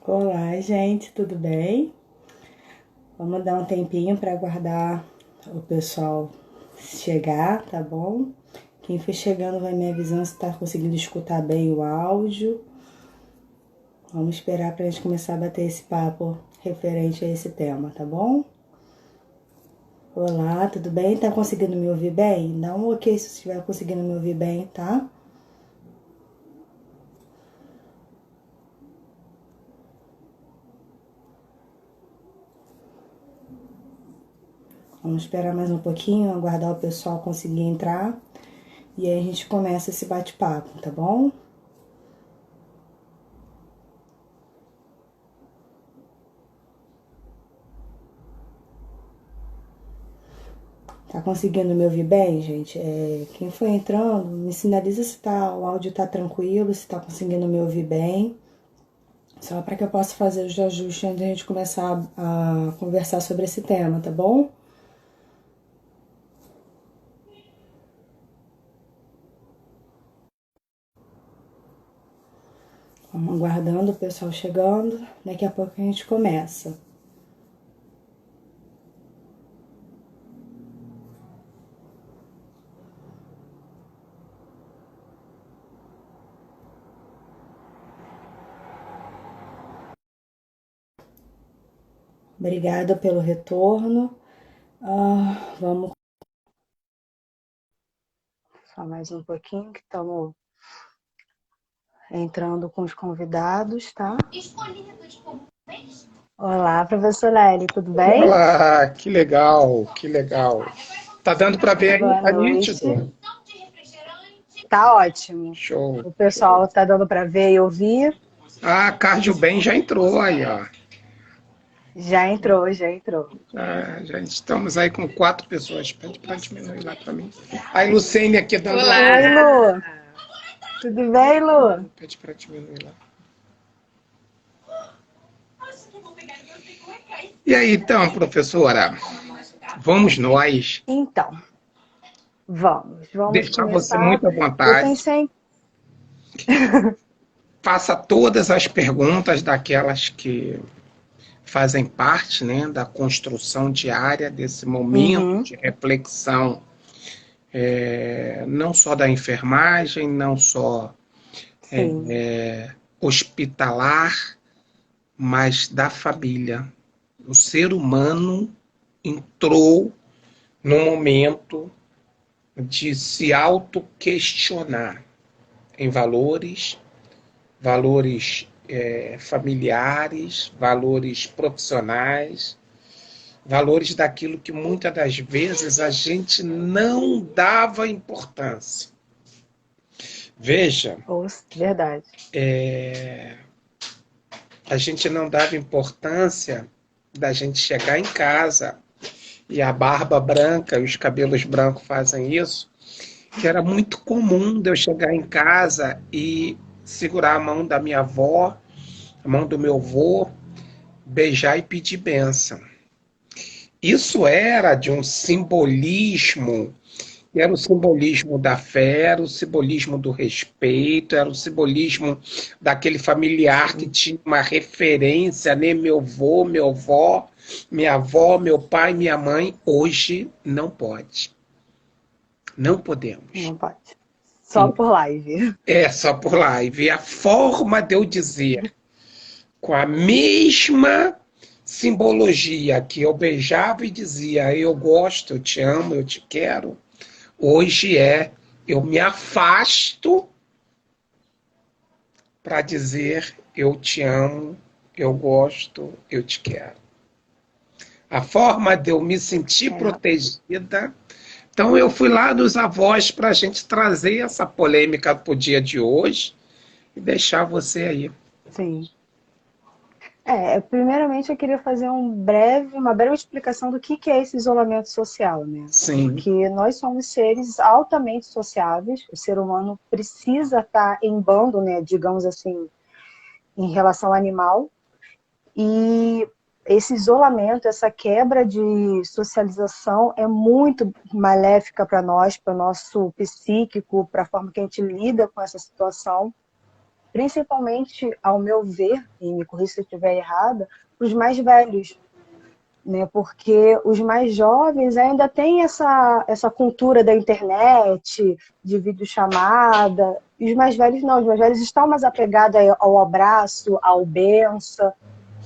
Olá, gente, tudo bem? Vamos dar um tempinho para aguardar o pessoal chegar, tá bom? Quem for chegando vai me avisando se tá conseguindo escutar bem o áudio. Vamos esperar para a gente começar a bater esse papo referente a esse tema, tá bom? Olá, tudo bem? Tá conseguindo me ouvir bem? Dá um ok se estiver conseguindo me ouvir bem, tá? Vamos esperar mais um pouquinho, aguardar o pessoal conseguir entrar e aí a gente começa esse bate-papo, tá bom? Tá conseguindo me ouvir bem, gente? Quem for entrando, me sinaliza se o áudio tá tranquilo, se tá conseguindo me ouvir bem. Só para que eu possa fazer os ajustes antes de a gente começar a conversar sobre esse tema, tá bom? Vamos aguardando o pessoal chegando. Daqui a pouco a gente começa. Obrigada pelo retorno. Vamos só mais um pouquinho que estamos entrando com os convidados, tá? Olá, professor Lely, tudo bem? Olá, que legal, que legal. Tá dando para ver aí? Boa Tá noite. nítido? Tá ótimo. Show, O show. pessoal tá dando para ver e ouvir? Ah, a Cardio Bem já entrou aí, ó. Já entrou, já entrou. Já estamos aí com 4 pessoas. Pede para diminuir lá para mim. Aí, Lucene aqui dando Olá! Oi, oi. Lu. Tudo bem, Lu? Pede para diminuir lá. E aí, então, professora, vamos nós Então, vamos deixar você começar. muito à Eu vontade. pensei, Faça todas as perguntas daquelas que fazem parte, né, da construção diária desse momento uhum, de reflexão, não só da enfermagem, não só sim, hospitalar, mas da família. O ser humano entrou num momento de se auto-questionar em valores familiares, valores profissionais, valores daquilo que muitas das vezes a gente não dava importância. Veja, verdade. a gente não dava importância da gente chegar em casa e a barba branca e os cabelos brancos fazem isso, que era muito comum de eu chegar em casa e segurar a mão da minha avó, a mão do meu avô, beijar e pedir bênção. Isso era de um simbolismo. Era o simbolismo da fé, era o simbolismo do respeito, era o simbolismo daquele familiar que Sim, tinha uma referência, né? Meu avô, meu avó, minha avó, meu pai, minha mãe. Hoje não pode. Não podemos. não pode. Só por live. É só por live. A forma de eu dizer, com a mesma simbologia que eu beijava e dizia eu gosto, eu te amo, eu te quero, hoje eu me afasto para dizer eu te amo, eu gosto, eu te quero. A forma de eu me sentir É, protegida. Então eu fui lá nos avós para a gente trazer essa polêmica para o dia de hoje e deixar você aí. sim. Primeiramente eu queria fazer uma breve explicação do que é esse isolamento social, né? Sim, Porque nós somos seres altamente sociáveis, o ser humano precisa estar em bando, né, digamos assim, em relação ao animal, e esse isolamento, essa quebra de socialização é muito maléfica para nós, para o nosso psíquico, para a forma que a gente lida com essa situação. principalmente, ao meu ver, e me corrija se eu estiver errada, para os mais velhos, né? Porque os mais jovens ainda têm essa cultura da internet, de videochamada, e os mais velhos não, os mais velhos estão mais apegados ao abraço, ao benção.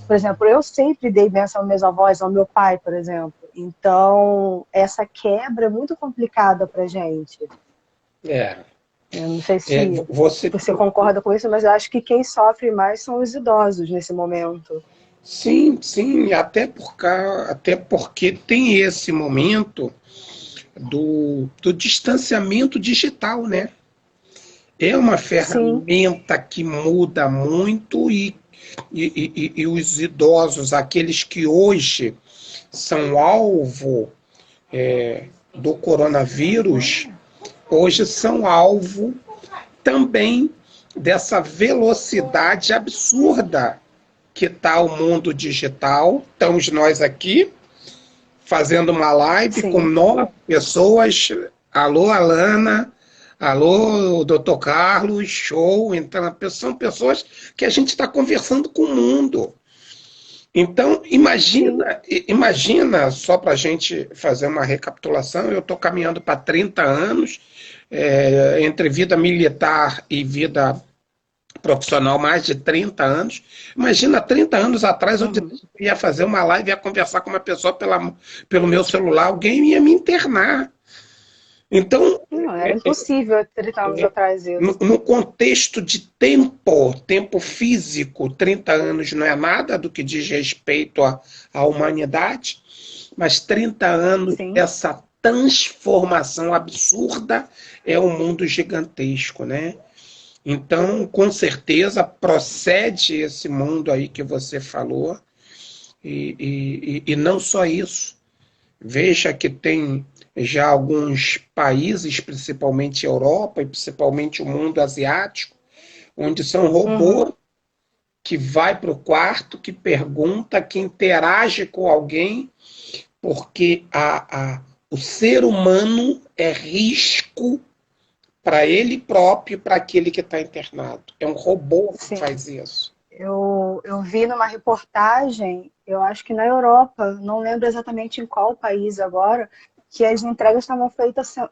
Por exemplo, eu sempre dei benção aos meus avós, ao meu pai, por exemplo. Então, essa quebra é muito complicada para a gente. É, Eu não sei é, se você você concorda com isso, mas eu acho que quem sofre mais são os idosos nesse momento. sim, sim, até porque tem esse momento do distanciamento digital, né? É uma Sim, ferramenta que muda muito e os idosos, aqueles que hoje são alvo do coronavírus, hoje são alvo também dessa velocidade absurda que está o mundo digital. Estamos nós aqui fazendo uma live com sim. 9 pessoas. Alô, Alana. Alô, doutor Carlos, show. Então, são pessoas que a gente está conversando com o mundo. Então, Sim. imagina só para a gente fazer uma recapitulação, eu estou caminhando para 30 anos, entre vida militar e vida profissional, mais de 30 anos. Imagina, 30 anos atrás, eu Uhum. ia fazer uma live, ia conversar com uma pessoa pelo meu celular, alguém ia me internar. Então, Não, era impossível 30 anos atrás isso. no contexto de tempo físico, 30 anos não é nada do que diz respeito à humanidade, mas 30 anos, Sim, essa transformação absurda é um mundo gigantesco, né? Então, com certeza, procede esse mundo aí que você falou, e não só isso. Veja que tem já alguns países, principalmente Europa e principalmente o mundo asiático, onde são uhum. robôs que vai para o quarto, que pergunta, que interage com alguém, porque o ser humano é risco para ele próprio e para aquele que está internado. É um robô que Sim. faz isso. Eu vi numa reportagem, eu acho que na Europa, não lembro exatamente em qual país agora, que as entregas estavam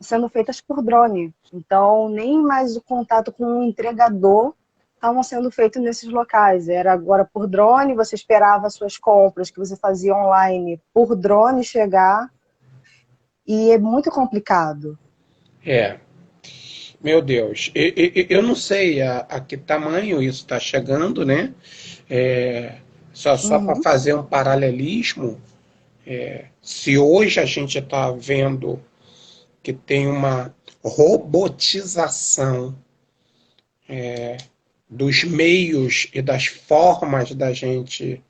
sendo feitas por drone. Então, nem mais o contato com o entregador estavam sendo feitos nesses locais. Era agora por drone, você esperava as suas compras que você fazia online por drone chegar, e é muito complicado. É, meu Deus, eu não sei a que tamanho isso está chegando, né? É, só para Uhum. fazer um paralelismo, se hoje a gente está vendo que tem uma robotização dos meios e das formas da gente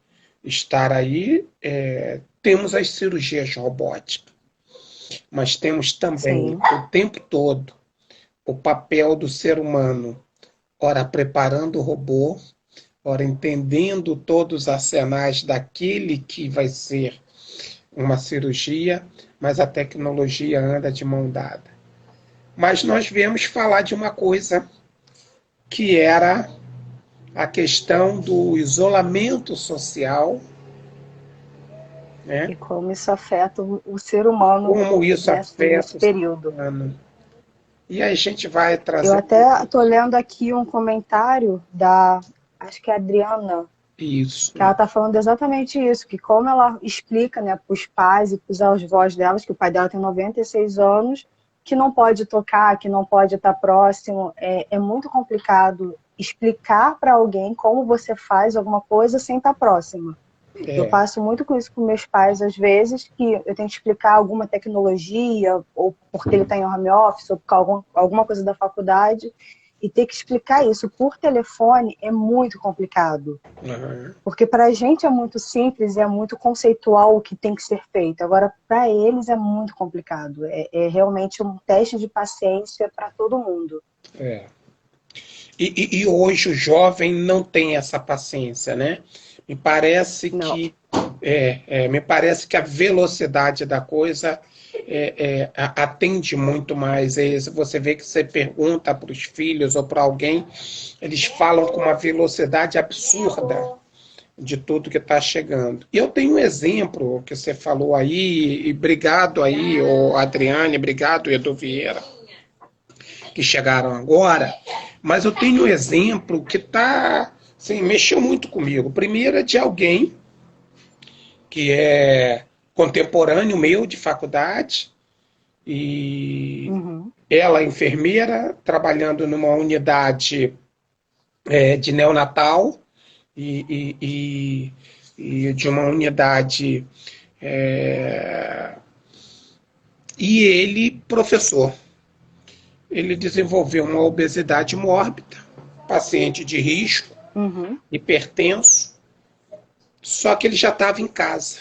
estar aí, temos as cirurgias robóticas, mas temos também Sim, o tempo todo o papel do ser humano, ora preparando o robô, ora entendendo todos os arsenais daquele que vai ser uma cirurgia, mas a tecnologia anda de mão dada. Mas nós viemos falar de uma coisa que era a questão do isolamento social, né? e como isso afeta o ser humano Como isso nesse afeta o ser período. humano. E a gente vai Eu trazer até estou lendo aqui um comentário acho que é a Adriana, isso. que ela está falando exatamente isso, que como ela explica, né, para os pais e para os avós delas, que o pai dela tem 96 anos, que não pode tocar, que não pode estar próximo, é muito complicado explicar para alguém como você faz alguma coisa sem estar próximo. Eu É, passo muito com isso com meus pais, às vezes, que eu tenho que explicar alguma tecnologia, ou porque ele está em home office, ou por alguma coisa da faculdade, e ter que explicar isso por telefone é muito complicado. uhum, Porque para a gente é muito simples e é muito conceitual o que tem que ser feito. Agora, para eles é muito complicado. É realmente um teste de paciência para todo mundo. é. E hoje o jovem não tem essa paciência, né? Me parece Não. que me parece que a velocidade da coisa atende muito mais. Você vê que você pergunta para os filhos ou para alguém, eles falam com uma velocidade absurda de tudo que está chegando. E eu tenho um exemplo que você falou aí, e obrigado aí, o Adriane, obrigado, Edu Vieira, que chegaram agora, mas eu tenho um exemplo que assim, mexeu muito comigo. Primeiro é de alguém que é contemporâneo meu de faculdade, e Uhum. ela é enfermeira, trabalhando numa unidade de neonatal e de uma unidade, é, e ele, professor. Ele desenvolveu uma obesidade mórbida, paciente de risco, Uhum. hipertenso, só que ele já estava em casa.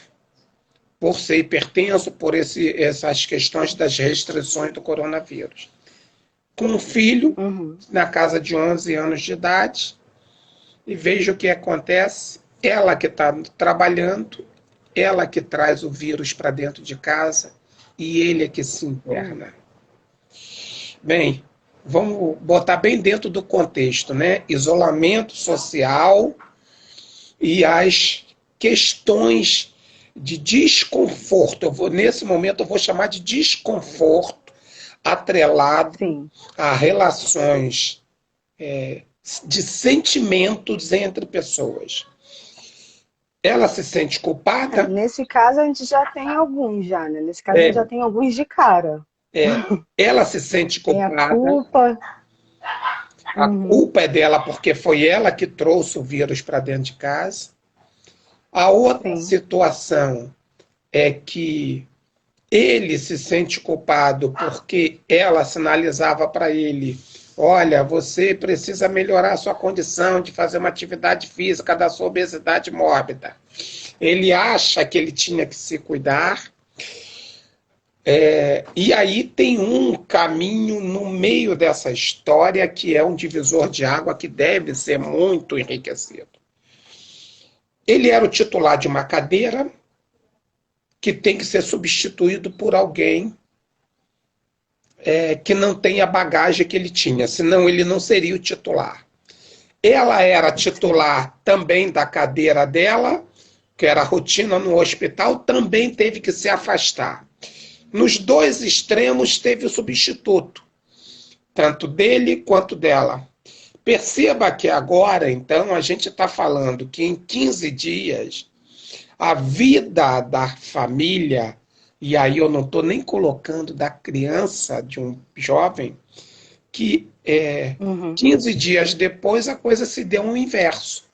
Por ser hipertenso, por essas questões das restrições do coronavírus. Com um filho, Uhum. na casa de 11 anos de idade, e veja o que acontece. Ela que está trabalhando, ela que traz o vírus para dentro de casa, e ele é que se interna. Bem, vamos botar bem dentro do contexto, né? Isolamento social e as questões de desconforto. Nesse momento, eu vou chamar de desconforto atrelado Sim. a relações de sentimentos entre pessoas. Ela se sente culpada, Nesse caso, a gente já tem alguns já, né? Nesse caso, a gente já tem alguns de cara. ela se sente Tem a culpada, culpa. a Uhum. culpa é dela porque foi ela que trouxe o vírus para dentro de casa. A outra Sim. situação é que ele se sente culpado porque ela sinalizava para ele: olha, você precisa melhorar a sua condição de fazer uma atividade física da sua obesidade mórbida. Ele acha que ele tinha que se cuidar. E aí tem um caminho no meio dessa história que é um divisor de água que deve ser muito enriquecido. Ele era o titular de uma cadeira que tem que ser substituído por alguém que não tem a bagagem que ele tinha, senão ele não seria o titular. Ela era titular também da cadeira dela, que era rotina no hospital, também teve que se afastar. Nos dois extremos teve o substituto, tanto dele quanto dela. Perceba que agora, então, a gente está falando que em 15 dias a vida da família, e aí eu não estou nem colocando da criança, de um jovem, que Uhum. 15 dias depois a coisa se deu um inverso.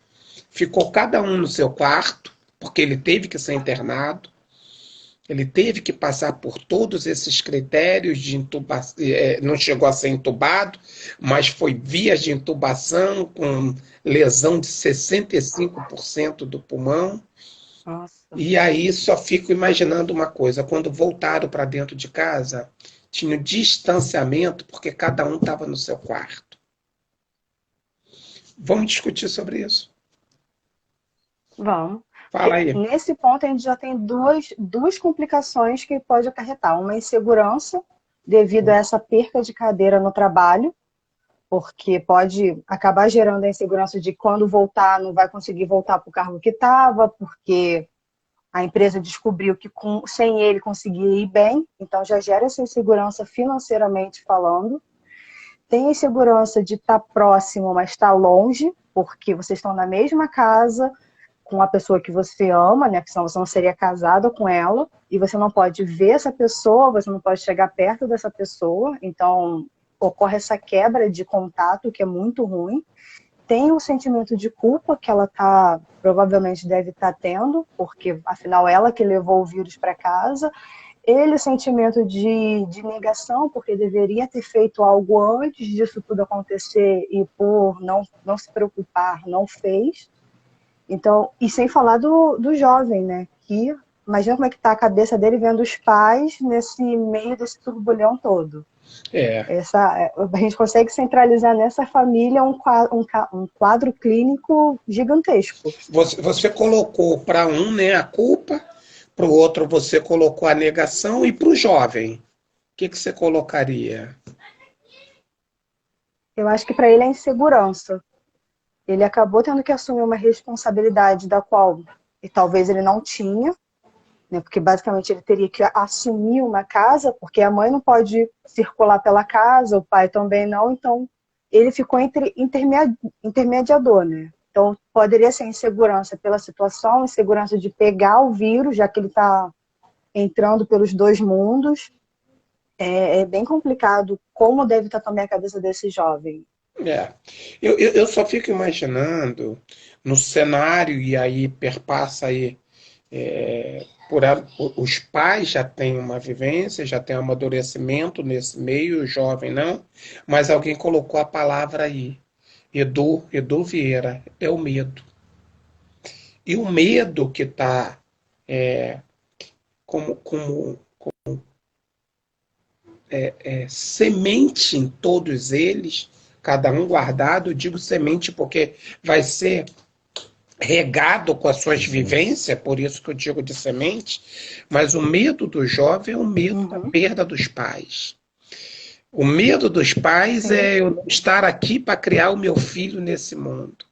Ficou cada um no seu quarto, porque ele teve que ser internado, ele teve que passar por todos esses critérios de intubação, não chegou a ser entubado, mas foi vias de intubação com lesão de 65% do pulmão. Nossa. E aí só fico imaginando uma coisa, quando voltaram para dentro de casa, tinha distanciamento porque cada um estava no seu quarto. Vamos discutir sobre isso. Vamos. Fala Porque aí. nesse ponto a gente já tem duas complicações que pode acarretar. Uma insegurança devido a essa perca de cadeira no trabalho, porque pode acabar gerando a insegurança de quando voltar não vai conseguir voltar para o cargo que estava, porque a empresa descobriu que sem ele conseguia ir bem, então já gera essa insegurança financeiramente falando. Tem a insegurança de estar próximo, mas estar longe, porque vocês estão na mesma casa com a pessoa que você ama, né? Porque senão você não seria casada com ela, e você não pode ver essa pessoa, você não pode chegar perto dessa pessoa, então ocorre essa quebra de contato que é muito ruim. Tem o sentimento de culpa que ela provavelmente deve estar tendo, porque afinal ela que levou o vírus para casa. Ele, o sentimento de negação, porque deveria ter feito algo antes disso tudo acontecer e por não se preocupar, não fez. Então, e sem falar do jovem, né? Que imagina como é que está a cabeça dele vendo os pais nesse meio desse turbulhão todo. É, A gente consegue centralizar nessa família um quadro clínico gigantesco. você colocou para um, né, a culpa, Para o outro você colocou a negação e para o jovem, o que você colocaria? Eu acho que para ele é insegurança. Ele acabou tendo que assumir uma responsabilidade da qual e talvez ele não tinha, né? Porque basicamente ele teria que assumir uma casa, porque a mãe não pode circular pela casa, o pai também não, então ele ficou entre intermediador, né? Então poderia ser insegurança pela situação, insegurança de pegar o vírus, já que ele está entrando pelos dois mundos. É bem complicado como deve estar também a cabeça desse jovem. É. Eu só fico imaginando no cenário, e aí perpassa aí, os pais já têm uma vivência, já têm um amadurecimento nesse meio, o jovem não, mas alguém colocou a palavra aí, Edu Vieira, é o medo. E o medo que está como semente em todos eles, cada um guardado, eu digo semente porque vai ser regado com as suas vivências, por isso que eu digo de semente, mas o medo do jovem é o medo da Uhum, perda dos pais. O medo dos pais sim. é eu não estar aqui para criar o meu filho nesse mundo.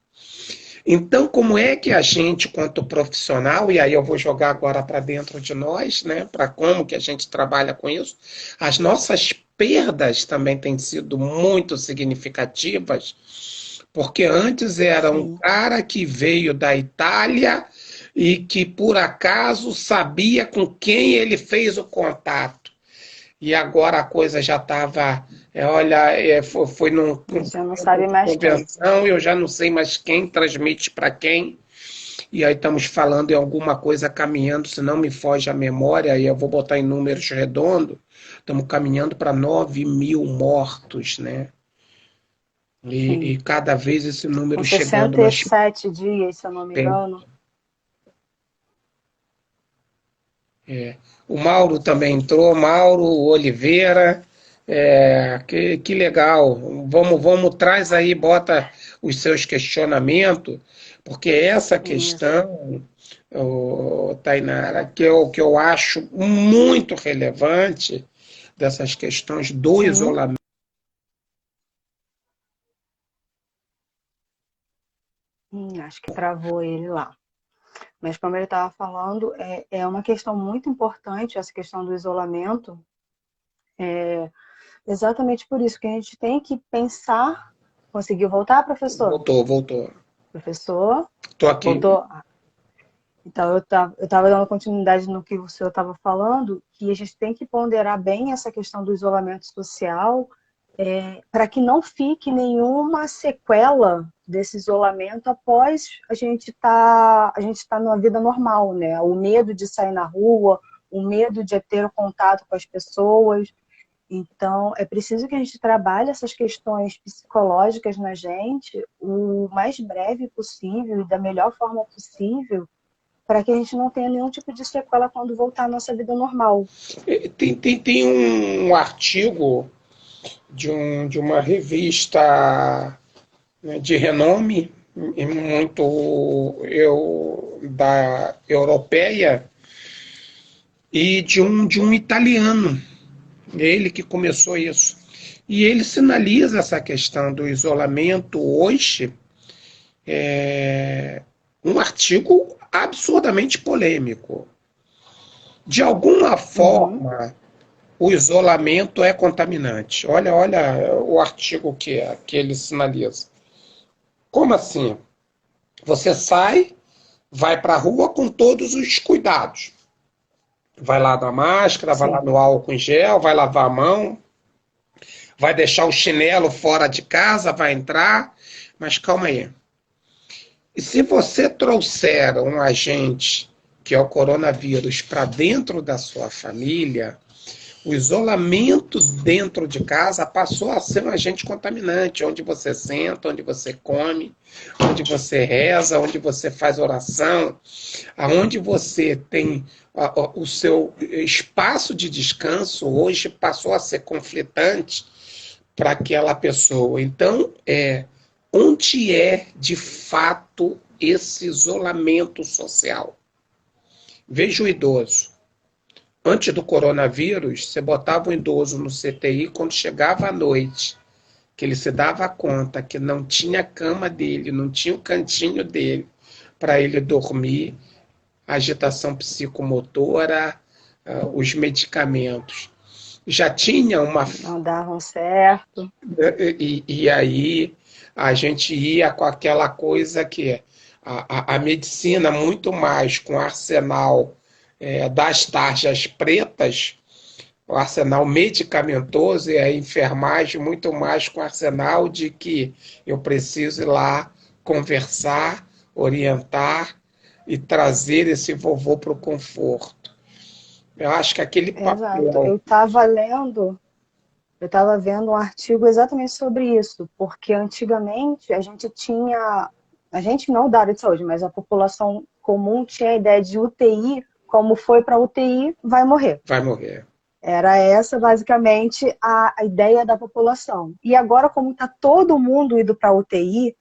Então, como é que a gente, quanto profissional, e aí eu vou jogar agora para dentro de nós, né, para como que a gente trabalha com isso, as nossas perdas também têm sido muito significativas, porque antes era um Sim. cara que veio da Itália e que por acaso sabia com quem ele fez o contato. E agora a coisa já estava, olha, foi num Já não centro sabe de mais quem. convenção, eu já não sei mais quem transmite para quem, e aí estamos falando em alguma coisa caminhando, se não me foge a memória, e eu vou botar em números redondos, estamos caminhando para 9.000 mortos, né? E Sim. cada vez esse Com número chegando mais 67 dias, se eu não me perto. engano. O Mauro também entrou, Mauro Oliveira, que legal. Vamos, traz aí, bota os seus questionamentos, porque essa Isso. questão, Tainara, que eu acho muito relevante, dessas questões do Sim. isolamento. Acho que travou ele lá. Mas como ele estava falando, é uma questão muito importante essa questão do isolamento. Exatamente por isso que a gente tem que pensar. Conseguiu voltar, professor? Voltou. Professor? Estou aqui. Voltou? Então, eu estava dando continuidade no que o senhor estava falando, que a gente tem que ponderar bem essa questão do isolamento social, para que não fique nenhuma sequela desse isolamento após a gente tá numa vida normal, né? O medo de sair na rua, o medo de ter o contato com as pessoas. Então, é preciso que a gente trabalhe essas questões psicológicas na gente o mais breve possível e da melhor forma possível, para que a gente não tenha nenhum tipo de sequela quando voltar à nossa vida normal. Tem um artigo de uma revista, né, de renome, e muito da europeia, e de um italiano, ele que começou isso. E ele sinaliza essa questão do isolamento hoje, um artigo absurdamente polêmico. De alguma Uhum. forma, o isolamento é contaminante. Olha o artigo que ele sinaliza. Como assim? Você sai, vai para a rua com todos os cuidados. Vai lá na máscara, vai lá Sim. no álcool em gel, vai lavar a mão, vai deixar o chinelo fora de casa, vai entrar. Mas calma aí. E se você trouxer um agente, que é o coronavírus, para dentro da sua família, o isolamento dentro de casa passou a ser um agente contaminante, onde você senta, onde você come, onde você reza, onde você faz oração, aonde você tem o seu espaço de descanso, hoje passou a ser conflitante para aquela pessoa. Então, onde é de fato esse isolamento social? Veja o idoso. Antes do coronavírus, você botava um idoso no CTI quando chegava à noite, que ele se dava conta que não tinha a cama dele, não tinha o cantinho dele para ele dormir, a agitação psicomotora, os medicamentos. Já tinha uma. Não davam certo. E aí a gente ia com aquela coisa que a medicina, muito mais com o arsenal das tarjas pretas, o arsenal medicamentoso, e a enfermagem muito mais com o arsenal de que eu preciso ir lá conversar, orientar e trazer esse vovô para o conforto. Eu acho que aquele Exato. papel. Eu estava vendo um artigo exatamente sobre isso, porque antigamente a gente não da área de saúde, mas a população comum tinha a ideia de UTI, como foi para UTI, vai morrer. Vai morrer. Era essa basicamente a ideia da população. E agora, como está todo mundo indo para UTI,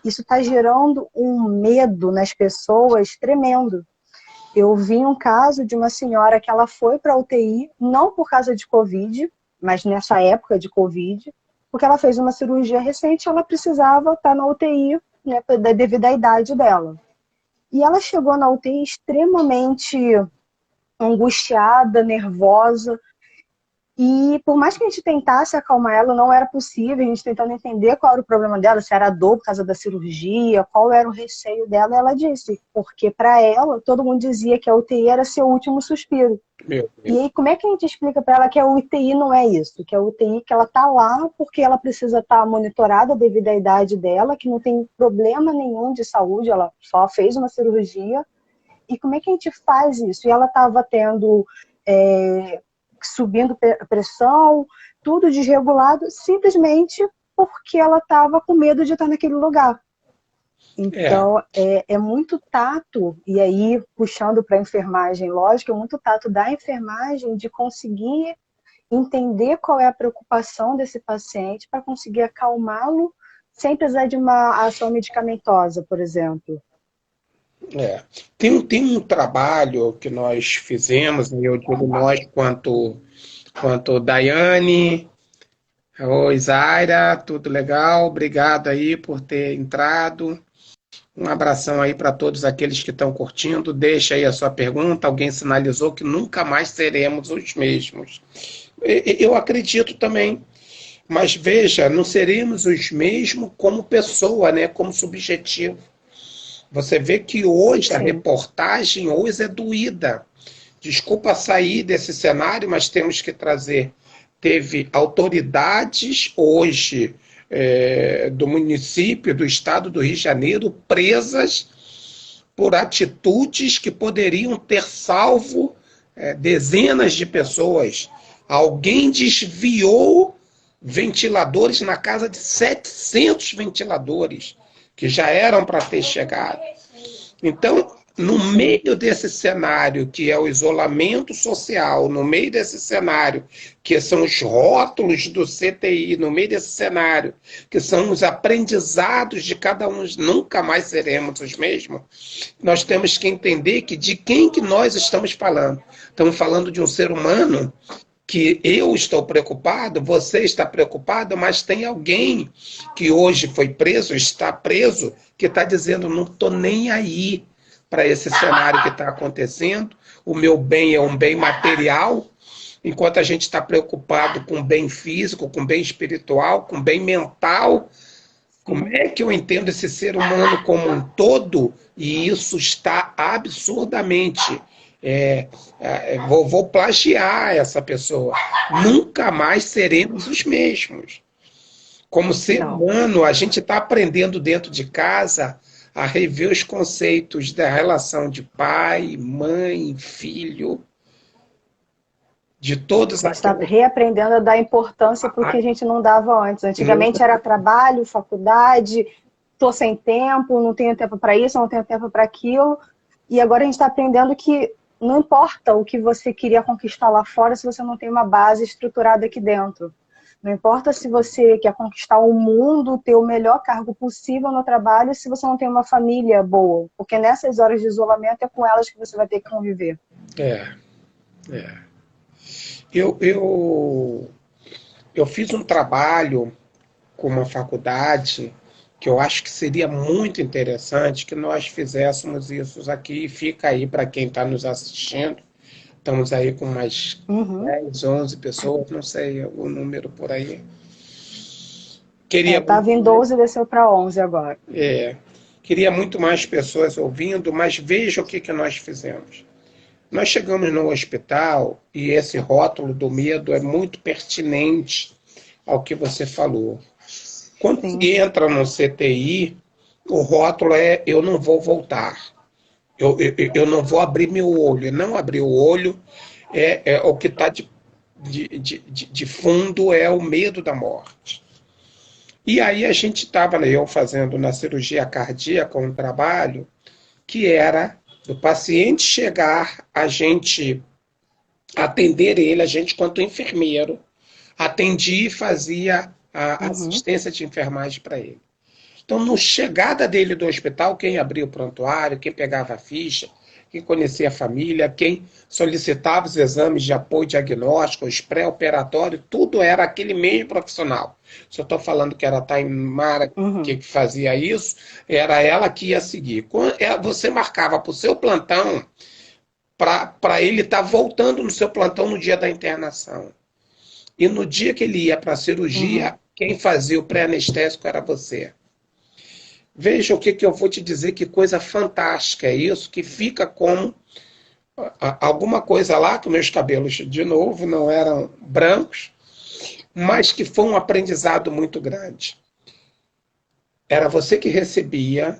isso está gerando um medo nas pessoas tremendo. Eu vi um caso de uma senhora que ela foi para a UTI, não por causa de Covid, mas nessa época de Covid, porque ela fez uma cirurgia recente, ela precisava estar na UTI, né, devido à idade dela. E ela chegou na UTI extremamente angustiada, nervosa, e por mais que a gente tentasse acalmar ela, não era possível, a gente tentando entender qual era o problema dela, se era dor por causa da cirurgia, qual era o receio dela, ela disse, porque para ela, todo mundo dizia que a UTI era seu último suspiro. Meu E Deus. aí, como é que a gente explica para ela que a UTI não é isso? Que a UTI, que ela está lá porque ela precisa estar monitorada devido à idade dela, que não tem problema nenhum de saúde, ela só fez uma cirurgia. E como é que a gente faz isso? E ela estava tendo... subindo pressão, tudo desregulado, simplesmente porque ela estava com medo de estar naquele lugar. É, Então, é muito tato, e aí, puxando para a enfermagem, lógico, é muito tato da enfermagem de conseguir entender qual é a preocupação desse paciente para conseguir acalmá-lo sem precisar de uma ação medicamentosa, por exemplo. é. Tem um trabalho que nós fizemos, e eu digo nós quanto Daiane, oi Zaira, tudo legal? Obrigado aí por ter entrado. Um abração aí para todos aqueles que estão curtindo. Deixa aí a sua pergunta. Alguém sinalizou que nunca mais seremos os mesmos. Eu acredito também. Mas veja, não seremos os mesmos como pessoa, né? Como subjetivo. Você vê que hoje a Sim. reportagem hoje é doída. Desculpa sair desse cenário, mas temos que trazer. Teve autoridades hoje do município, do estado do Rio de Janeiro, presas por atitudes que poderiam ter salvo dezenas de pessoas. Alguém desviou ventiladores na casa de 700 ventiladores que já eram para ter chegado. Então, no meio desse cenário que é o isolamento social, no meio desse cenário que são os rótulos do CTI, no meio desse cenário que são os aprendizados de cada um, nunca mais seremos os mesmos, nós temos que entender que de quem que nós estamos falando. Estamos falando de um ser humano que eu estou preocupado, você está preocupado, mas tem alguém que hoje foi preso, está preso, que está dizendo, não estou nem aí para esse cenário que está acontecendo, o meu bem é um bem material, enquanto a gente está preocupado com o bem físico, com o bem espiritual, com o bem mental. Como é que eu entendo esse ser humano como um todo? E isso está absurdamente. Vou plagiar essa pessoa. Nunca mais seremos os mesmos. Como ser Não. humano, a gente está aprendendo dentro de casa a rever os conceitos da relação de pai, mãe, filho, de todos A gente está aqueles. reaprendendo a dar importância para o que a gente não dava antes. Antigamente era trabalho, faculdade, estou sem tempo, não tenho tempo para isso, não tenho tempo para aquilo. E agora a gente está aprendendo que não importa o que você queria conquistar lá fora se você não tem uma base estruturada aqui dentro. Não importa se você quer conquistar o mundo, ter o melhor cargo possível no trabalho, se você não tem uma família boa. Porque nessas horas de isolamento é com elas que você vai ter que conviver. É, é. Eu fiz um trabalho com uma faculdade que eu acho que seria muito interessante que nós fizéssemos isso aqui. Fica aí para quem está nos assistindo. Estamos aí com umas Uhum. 10, 11 pessoas, não sei o número por aí. Queria Tava muito em mais, 12 e desceu para 11 agora. é, queria muito mais pessoas ouvindo, mas veja o que, que nós fizemos. Nós chegamos no hospital e esse rótulo do medo é muito pertinente ao que você falou. Quando Sim. se entra no CTI, o rótulo é eu não vou voltar. Eu não vou abrir meu olho. Não abrir o olho é o que está de fundo, é o medo da morte. E aí a gente estava, eu fazendo na cirurgia cardíaca um trabalho que era do paciente chegar, a gente atender ele, a gente quanto enfermeiro, atendia e fazia a Uhum. assistência de enfermagem para ele. Então, no chegada dele do hospital, quem abria o prontuário, quem pegava a ficha, quem conhecia a família, quem solicitava os exames de apoio diagnóstico, os pré-operatórios, tudo era aquele mesmo profissional. Se eu estou falando que era a Taimara Uhum. que fazia isso, era ela que ia seguir. Você marcava para o seu plantão para ele estar voltando no seu plantão no dia da internação. E no dia que ele ia para a Uhum. cirurgia, quem fazia o pré-anestésico era você. Veja o que, que eu vou te dizer, que coisa fantástica é isso, que fica como alguma coisa lá, que meus cabelos, de novo, não eram brancos, mas que foi um aprendizado muito grande. Era você que recebia,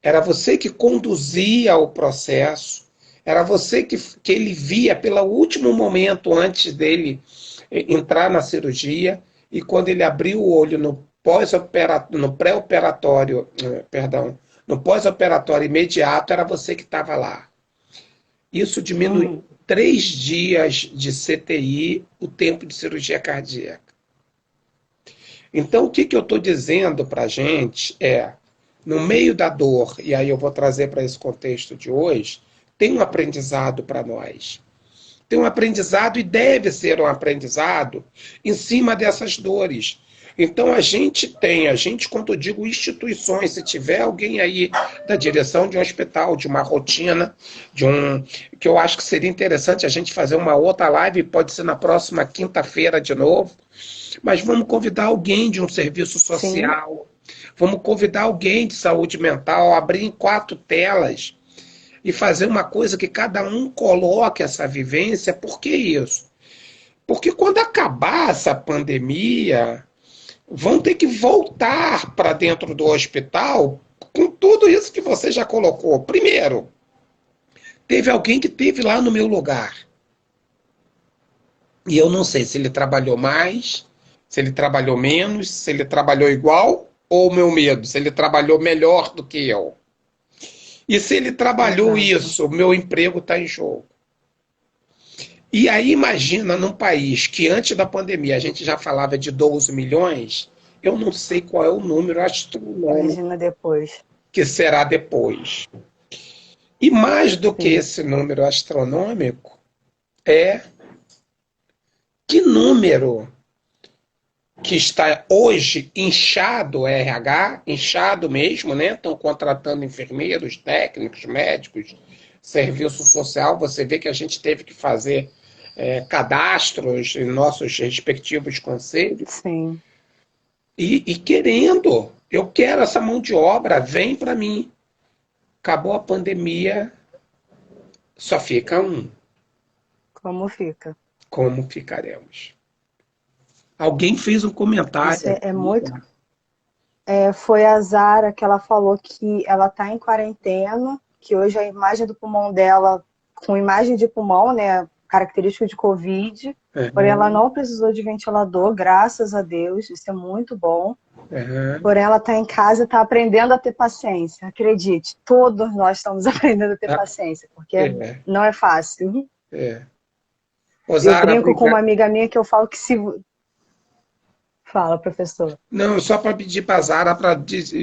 era você que conduzia o processo, era você que ele via pelo último momento antes dele entrar na cirurgia, e quando ele abriu o olho no pré-operatório, perdão, no pós-operatório imediato, era você que estava lá. Isso diminuiu Uhum. 3 dias de CTI o tempo de cirurgia cardíaca. Então, o que, que eu estou dizendo para a gente é, no meio da dor, e aí eu vou trazer para esse contexto de hoje, tem um aprendizado para nós. Tem um aprendizado e deve ser um aprendizado em cima dessas dores. Então quando eu digo instituições, se tiver alguém aí da direção de um hospital, de uma rotina, que eu acho que seria interessante a gente fazer uma outra live, pode ser na próxima quinta-feira de novo, mas vamos convidar alguém de um serviço Sim. social, vamos convidar alguém de saúde mental, abrir em 4 telas e fazer uma coisa que cada um coloque essa vivência. Por que isso? Porque quando acabar essa pandemia, vão ter que voltar para dentro do hospital com tudo isso que você já colocou. Primeiro, teve alguém que teve lá no meu lugar. E eu não sei se ele trabalhou mais, se ele trabalhou menos, se ele trabalhou igual, ou o meu medo, se ele trabalhou melhor do que eu. E se ele trabalhou Exato. isso, o meu emprego está em jogo. E aí imagina num país que antes da pandemia a gente já falava de 12 milhões, eu não sei qual é o número astronômico Imagina depois. que será depois. E mais do que Sim. esse número astronômico é que número que está hoje inchado o RH, inchado mesmo, né? Estão contratando enfermeiros, técnicos, médicos, serviço social. Você vê que a gente teve que fazer cadastros em nossos respectivos conselhos. Sim. E querendo, eu quero essa mão de obra, vem para mim. Acabou a pandemia, só fica um. Como fica? Como ficaremos? Alguém fez um comentário Isso é aqui. muito. Foi a Zara que ela falou que ela está em quarentena, que hoje a imagem do pulmão dela, com imagem de pulmão, né, característica de Covid, porém ela Uhum, não precisou de ventilador, graças a Deus, isso é muito bom. uhum. Porém ela está em casa e está aprendendo a ter paciência, acredite, todos nós estamos aprendendo a ter Ah, paciência, porque é, não é fácil. é. Ô, Eu Zara, brinco com uma obrigado. amiga minha que eu falo que se Fala, professor. Não, só para pedir para a Zara para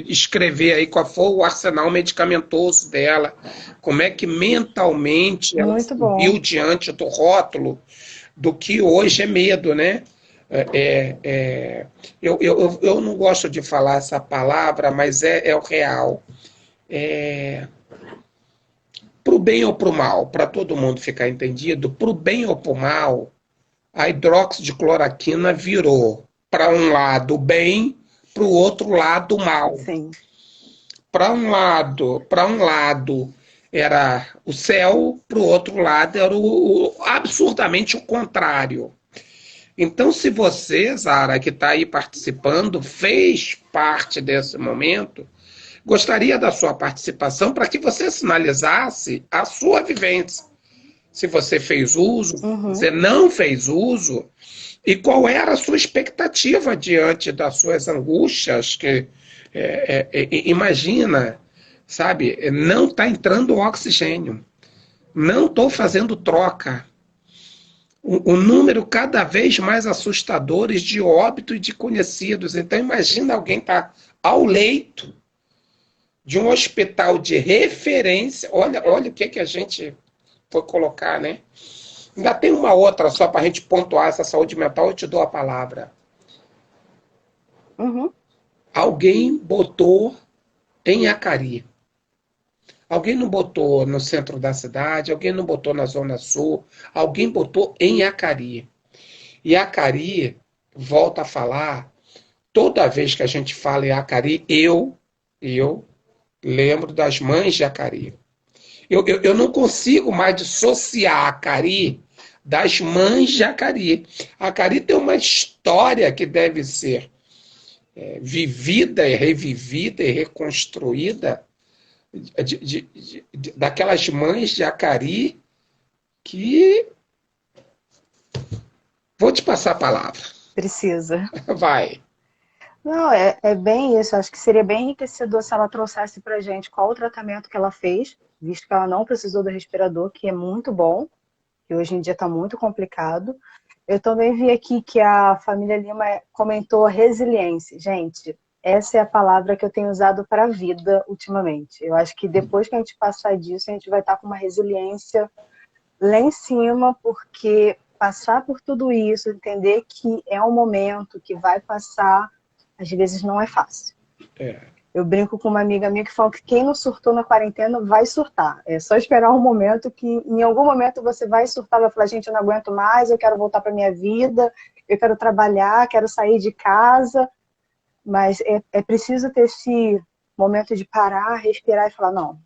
escrever aí qual foi o arsenal medicamentoso dela, como é que mentalmente ela se Muito bom. viu diante do rótulo do que hoje é medo, né? Eu não gosto de falar essa palavra, mas é o real. Para o bem ou para o mal, para todo mundo ficar entendido, para o bem ou para o mal, a hidroxicloroquina virou para um lado bem, para o outro lado mal. Sim. Para um lado era o céu, para o outro lado era absurdamente o contrário. Então, se você, Zara, que está aí participando, fez parte desse momento, gostaria da sua participação para que você sinalizasse a sua vivência. Se você fez uso, se Uhum. você não fez uso, e qual era a sua expectativa diante das suas angústias, que imagina, sabe, não está entrando oxigênio, não estou fazendo troca. O número cada vez mais assustadores de óbito e de conhecidos. Então imagina alguém estar ao leito de um hospital de referência. Olha o que a gente foi colocar, né? Ainda tem uma outra só para a gente pontuar essa saúde mental, eu te dou a palavra. Uhum. Alguém botou em Acari. Alguém não botou no centro da cidade, alguém não botou na Zona Sul, alguém botou em Acari. E Acari, volta a falar, toda vez que a gente fala em Acari, eu lembro das mães de Acari. Eu não consigo mais dissociar Acari das mães de Acari. Acari tem uma história que deve ser vivida e revivida e reconstruída daquelas mães de Acari que... Vou te passar a palavra. Precisa. Vai. Não, é bem isso. Acho que seria bem enriquecedor se ela trouxesse pra gente qual o tratamento que ela fez, visto que ela não precisou do respirador, que é muito bom, que hoje em dia está muito complicado. Eu também vi aqui que a família Lima comentou resiliência. Gente, essa é a palavra que eu tenho usado para a vida ultimamente. Eu acho que depois que a gente passar disso, a gente vai estar com uma resiliência lá em cima, porque passar por tudo isso, entender que é um momento que vai passar, às vezes não é fácil. Eu brinco com uma amiga minha que fala que quem não surtou na quarentena vai surtar. É só esperar um momento que, em algum momento, você vai surtar, vai falar, gente, eu não aguento mais, eu quero voltar para minha vida, eu quero trabalhar, quero sair de casa. Mas é preciso ter esse momento de parar, respirar e falar, não,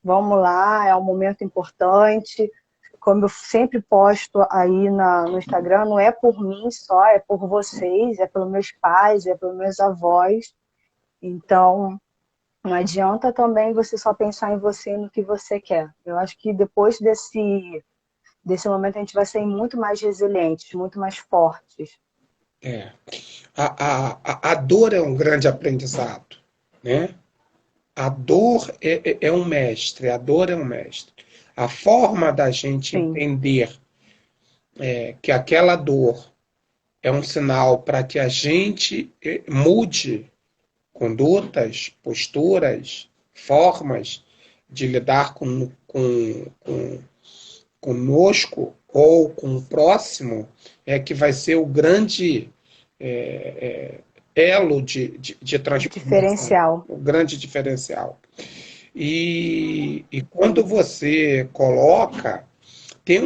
vamos lá, é um momento importante. Como eu sempre posto aí no Instagram, não é por mim só, é por vocês, é pelos meus pais, é pelos meus avós. Então, não adianta também você só pensar em você e no que você quer. Eu acho que depois desse momento a gente vai ser muito mais resilientes, muito mais fortes. A dor é um grande aprendizado, né? A dor é um mestre, a dor é um mestre. A forma da gente Sim. entender que aquela dor é um sinal para que a gente mude condutas, posturas, formas de lidar conosco ou com o próximo, é que vai ser o grande elo de transformação, Diferencial. o grande diferencial. E quando você coloca, tem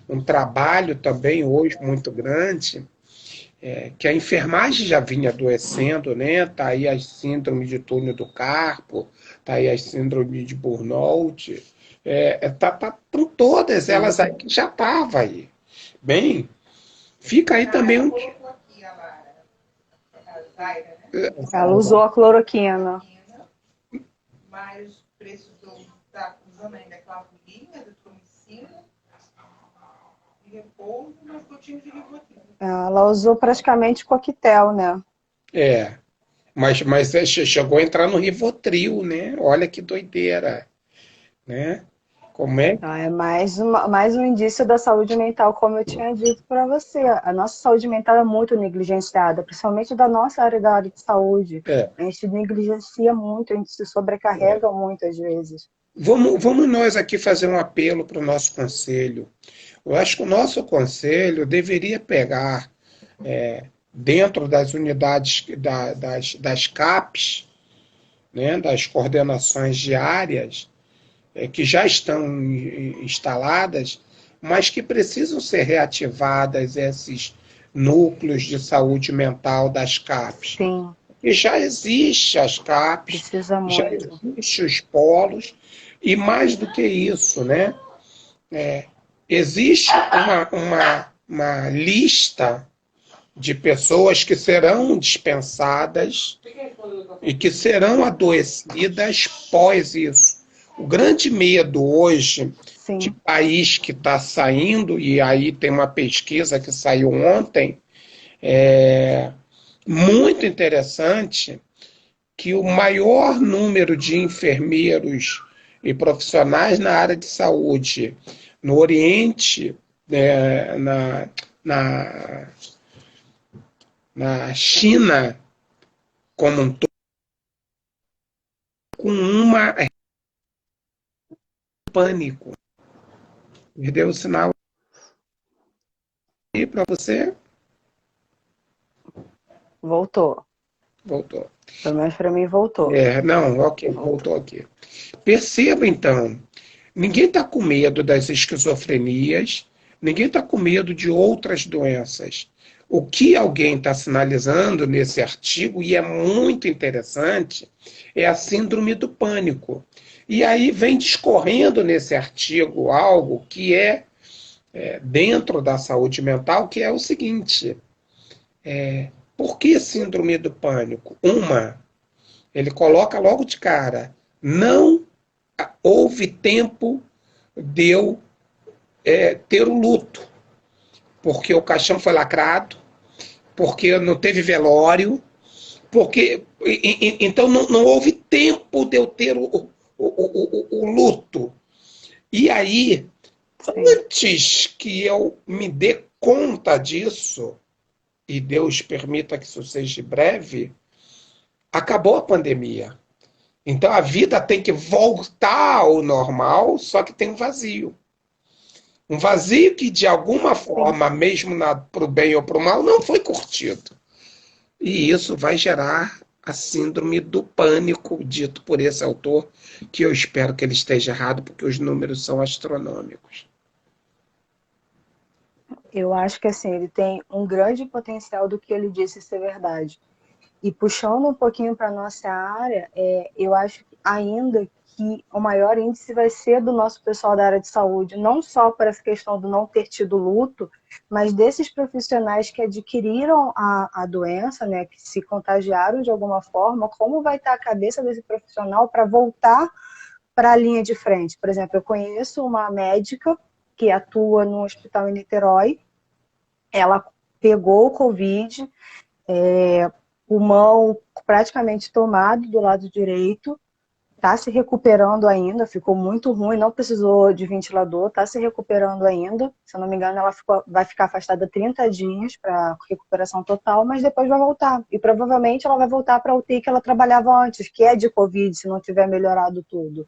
um trabalho também hoje muito grande, que a enfermagem já vinha adoecendo, né? Tá aí as síndromes de túnel do carpo, tá aí as síndromes de burnout, estão todas elas aí que já estavam aí. Bem, fica aí também um... Ela usou a cloroquina. Mas precisou estar usando ainda clavulinha, azitromicina, de repouso, mas gotinho de Rivotril. Ela usou praticamente coquetel, né? Mas chegou a entrar no Rivotril, né? Olha que doideira, né? Como é? Ah, é mais um indício da saúde mental, como eu tinha dito para você. A nossa saúde mental é muito negligenciada, principalmente da área de saúde. É, A gente negligencia muito, a gente se sobrecarrega muito às vezes. vamos nós aqui fazer um apelo para o nosso conselho. Eu acho que o nosso conselho deveria pegar dentro das unidades das CAPs, né, das coordenações diárias, que já estão instaladas, mas que precisam ser reativadas esses núcleos de saúde mental das CAPs. Sim, E já existe as CAPs, precisa já muito. existe os polos, e mais do que isso, né? Existe uma lista de pessoas que serão dispensadas e que serão adoecidas pós isso. O grande medo hoje de Sim, país que está saindo, e aí tem uma pesquisa que saiu ontem, muito interessante, que o maior número de enfermeiros e profissionais na área de saúde no Oriente, na, na China como um todo, com uma pânico. Perdeu o sinal aí para você? voltou. Voltou. Pelo menos para mim voltou. Não, ok, Voltou. voltou aqui. Perceba então, ninguém está com medo das esquizofrenias, ninguém está com medo de outras doenças. O que alguém está sinalizando nesse artigo, e é muito interessante, é a síndrome do pânico. E aí vem discorrendo nesse artigo algo que dentro da saúde mental, que é o seguinte: por que síndrome do pânico? Ele coloca logo de cara, não houve tempo de eu ter o luto, porque o caixão foi lacrado, porque não teve velório, porque então não houve tempo de eu ter o luto. E aí, Sim, antes que eu me dê conta disso, e Deus permita que isso seja breve, acabou a pandemia. Então a vida tem que voltar ao normal, só que tem um vazio. Um vazio que, de alguma sim. forma, mesmo para o bem ou para o mal, não foi curtido. E isso vai gerar a síndrome do pânico, dito por esse autor, que eu espero que ele esteja errado, porque os números são astronômicos. Eu acho que assim, ele tem um grande potencial do que ele disse ser verdade. E puxando um pouquinho para a nossa área, eu acho ainda que o maior índice vai ser do nosso pessoal da área de saúde, não só por essa questão do não ter tido luto, mas desses profissionais que adquiriram a doença, né, que se contagiaram de alguma forma, como vai estar a cabeça desse profissional para voltar para a linha de frente. Por exemplo, eu conheço uma médica que atua no hospital em Niterói, ela pegou o Covid, pulmão praticamente tomado do lado direito, está se recuperando ainda, ficou muito ruim, não precisou de ventilador, está se recuperando ainda. Se eu não me engano, ela vai ficar afastada 30 dias para recuperação total, mas depois vai voltar. E provavelmente ela vai voltar para a UTI que ela trabalhava antes, que é de Covid, se não tiver melhorado tudo.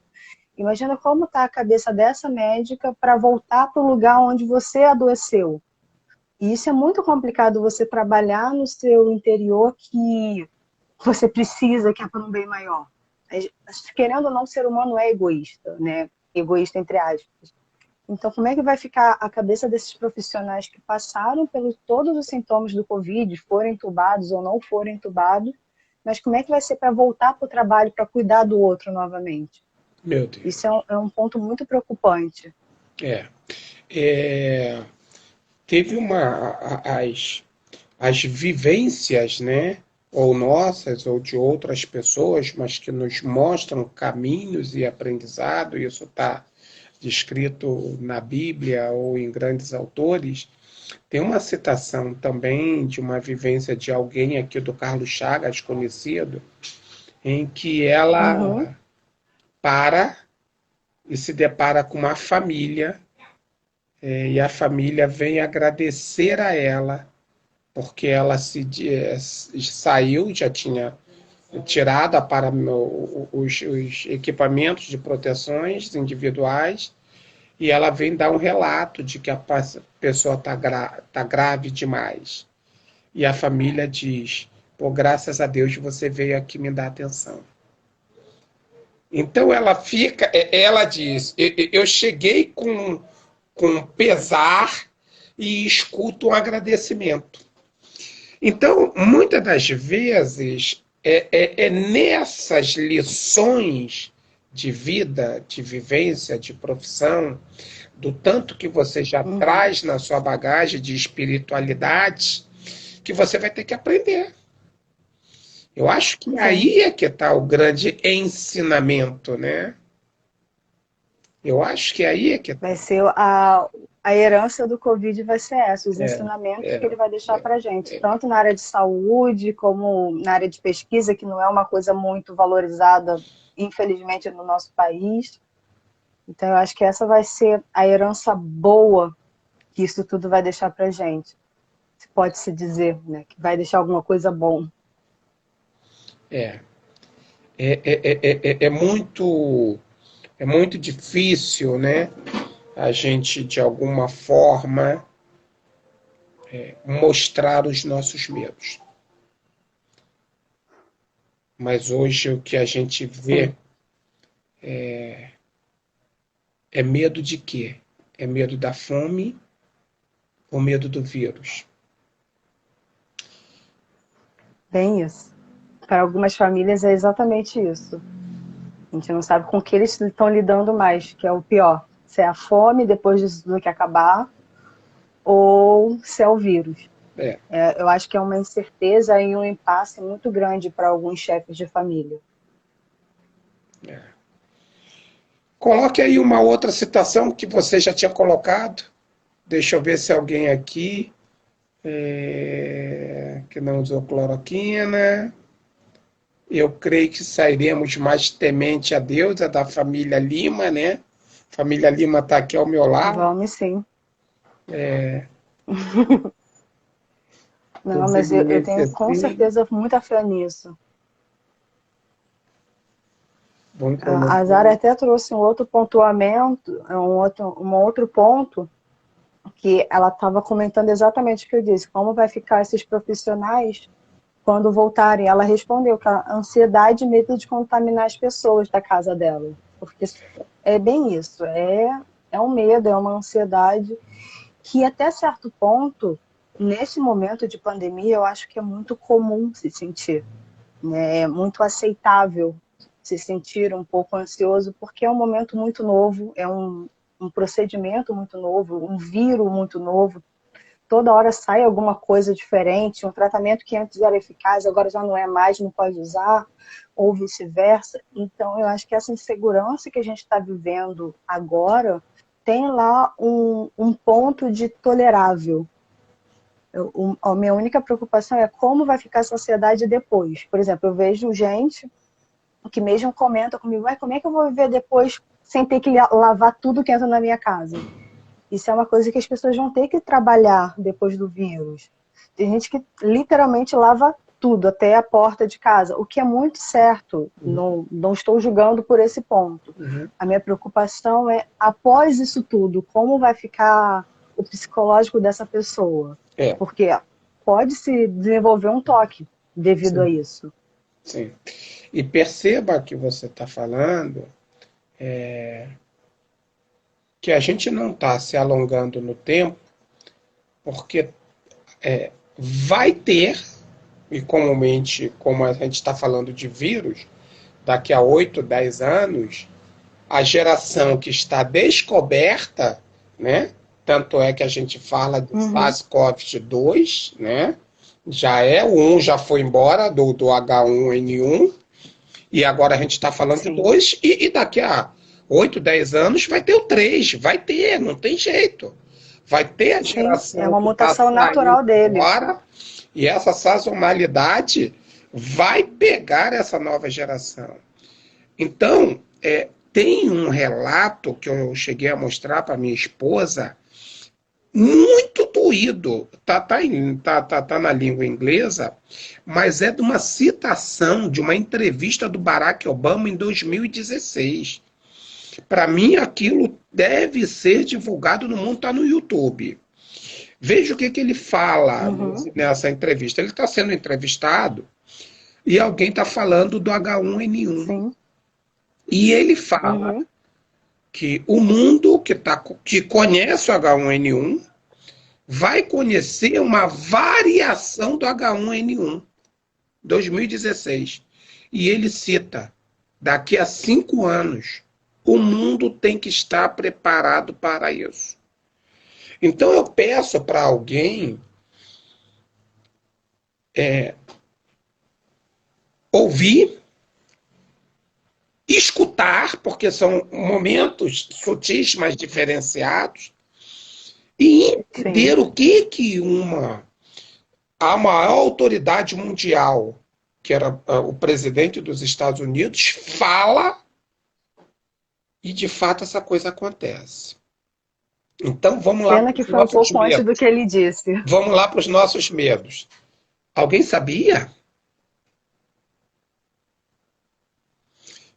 Imagina como está a cabeça dessa médica para voltar para o lugar onde você adoeceu. E isso é muito complicado, você trabalhar no seu interior que você precisa, que é para um bem maior. Querendo ou não, o ser humano é egoísta, né? Egoísta entre aspas. Então, como é que vai ficar a cabeça desses profissionais que passaram pelos todos os sintomas do Covid, foram entubados ou não foram entubados, mas como é que vai ser para voltar para o trabalho, para cuidar do outro novamente? Meu Deus. Isso é um ponto muito preocupante. É. É, teve as vivências, né? Ou nossas, ou de outras pessoas, mas que nos mostram caminhos e aprendizado, isso está descrito na Bíblia ou em grandes autores. Tem uma citação também de uma vivência de alguém aqui do Carlos Chagas, conhecido, em que Uhum. ela para e se depara com uma família, e a família vem agradecer a ela, porque ela saiu, já tinha tirado para os equipamentos de proteções individuais, e ela vem dar um relato de que a pessoa tá grave demais. E a família diz, pô, graças a Deus você veio aqui me dar atenção. Então ela diz, eu cheguei com pesar e escuto um agradecimento. Então, muitas das vezes, nessas lições de vida, de vivência, de profissão, do tanto que você já traz na sua bagagem de espiritualidade, que você vai ter que aprender. Eu acho que aí é que está o grande ensinamento, né? Eu acho que aí é que vai ser a herança do Covid vai ser essa, os ensinamentos que ele vai deixar para a gente, tanto na área de saúde, como na área de pesquisa, que não é uma coisa muito valorizada, infelizmente, no nosso país. Então, eu acho que essa vai ser a herança boa que isso tudo vai deixar para a gente. Pode-se dizer, né, que vai deixar alguma coisa bom. É muito difícil, né? A gente, de alguma forma, mostrar os nossos medos. Mas hoje o que a gente vê é medo de quê? É medo da fome ou medo do vírus? Bem isso. Para algumas famílias é exatamente isso. A gente não sabe com o que eles estão lidando mais, que é o pior. Se é a fome depois disso tudo que acabar, ou se é o vírus. Eu acho que é uma incerteza e um impasse muito grande para alguns chefes de família. Coloque aí uma outra citação que você já tinha colocado. Deixa eu ver se alguém aqui que não usou cloroquina. Eu creio que sairemos mais temente a Deus, a da família Lima, né? Família Lima está aqui ao meu lado. Vamos sim. Não, mas eu tenho com certeza muita fé nisso. A Zara até trouxe um outro pontuamento, um outro ponto, que ela estava comentando exatamente o que eu disse, como vai ficar esses profissionais quando voltarem. Ela respondeu que a ansiedade e medo de contaminar as pessoas da casa dela, porque é bem isso, é um medo, é uma ansiedade que até certo ponto, nesse momento de pandemia, eu acho que é muito comum se sentir, né? É muito aceitável se sentir um pouco ansioso, porque é um momento muito novo, é um procedimento muito novo, um vírus muito novo, toda hora sai alguma coisa diferente, um tratamento que antes era eficaz, agora já não é mais, não pode usar, ou vice-versa. Então, eu acho que essa insegurança que a gente está vivendo agora tem lá um ponto de tolerável. A minha única preocupação é como vai ficar essa ansiedade depois. Por exemplo, eu vejo gente que mesmo comenta comigo, como é que eu vou viver depois sem ter que lavar tudo que entra na minha casa? Isso é uma coisa que as pessoas vão ter que trabalhar depois do vírus. Tem gente que literalmente lava tudo, até a porta de casa, o que é muito certo, não estou julgando por esse ponto. A minha preocupação é, após isso tudo, como vai ficar o psicológico dessa pessoa? Porque pode se desenvolver um toque devido a isso. Sim. E perceba que você está falando que a gente não está se alongando no tempo, porque vai ter, e comumente, como a gente está falando de vírus, daqui a 8, 10 anos, a geração que está descoberta, né? Tanto é que a gente fala do SARS-CoV-2, né? O 1 já foi embora do H1N1, e agora a gente está falando do 2, e daqui a 8, 10 anos vai ter o 3, vai ter, não tem jeito. Vai ter a geração. É uma mutação natural dele. Agora, e essa sazonalidade vai pegar essa nova geração. Então, tem um relato que eu cheguei a mostrar para minha esposa, muito doído, tá na língua inglesa, mas é de uma citação de uma entrevista do Barack Obama em 2016. Para mim, aquilo deve ser divulgado no mundo, está no YouTube. Veja o que ele fala nessa entrevista. Ele está sendo entrevistado e alguém está falando do H1N1. Sim. E ele fala que o mundo que conhece o H1N1 vai conhecer uma variação do H1N1, 2016. E ele cita, daqui a 5 anos, o mundo tem que estar preparado para isso. Então eu peço para alguém ouvir, escutar, porque são momentos sutis, mas diferenciados, e entender o que a maior autoridade mundial, que era o presidente dos Estados Unidos, fala, e de fato essa coisa acontece. Então vamos lá. Pena que foi um pouco antes do que ele disse. Vamos lá para os nossos medos. Alguém sabia?